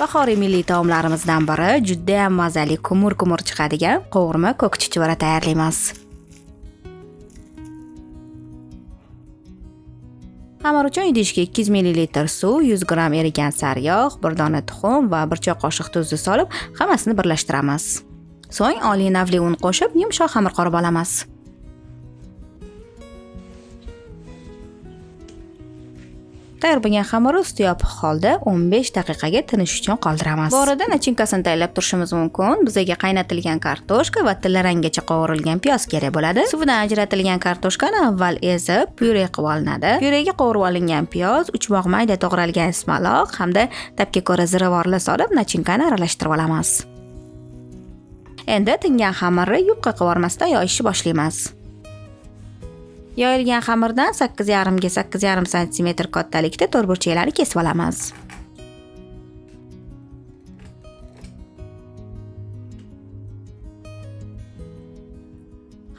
Bahoriy milliy taomlarimizdan biri juda ham mazali kumur chiqadigan qovurma ko'k chuchvara tayyorlaymiz. Xamir uchun idishga 200 ml suv, 100 g erigan sariyog', 1 dona tuxum va 1 choy qoshiq tuzni solib, hammasini birlashtiramiz. So'ng oliy navli un qo'shib, yumshoq xamir qorib olamiz. Tayyor bo'lgan xamirni usti yopiq holda 15 daqiqaga tinish uchun qoldiramiz. Bu orada nachinkasini tayyorlab turishimiz mumkin. Bizga qaynatilgan kartoshka va tillaranggacha qovurilgan piyoz kerak bo'ladi. Suvidan ajratilgan kartoshkani avval ezib, pyure qilib olinadi. Pyurega qovurib olingan piyoz, 3 bog' mayda to'g'ralgan ismaloq hamda tabga ko'ra ziravorlar solib, nachinkani aralashtirib olamiz. Endi tingan xamirni yupqa qilib yormasdan yoyishni boshlaymiz. Yoyilgan xamirdan 8,5 ga 8,5 cm kattalikda to'rtburchaklarni kesib olamiz.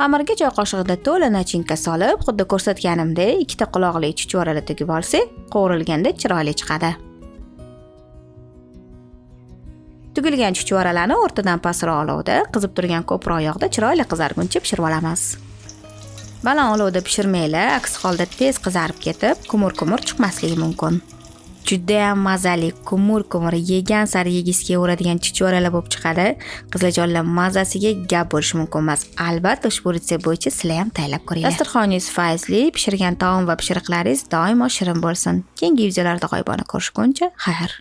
Xamirga choy qoshig'ida to'la nachinka solib, xuddi ko'rsatganimdek ikkita quloqli chuchvarani tugib olsak, qovurilganda chiroyli chiqadi. Tugilgan chuchvaralarni o'rtadan pastroq olovda, qizib turgan ko'proq yog'da chiroyli qizarguncha pishirib olamiz. Baland olovda pishirmanglar, aks holda tez qizarib ketib, kumur chiqmasligi mumkin. Juda ham mazali kumur yegan sari yegisga kelaveradigan chuchvaralar bo'lib chiqadi. Qizlarjonlar mazasiga gap bo'lishi mumkin emas. Albatta ushbu retsept bo'yicha sizlar ham tayyorlab ko'ringlar. Dasturxoningiz fayzli, pishirgan taom va pishiriqlaringiz doimo shirin bo'lsin. Keyingi videolarda g'oyibona ko'rishguncha, xayr.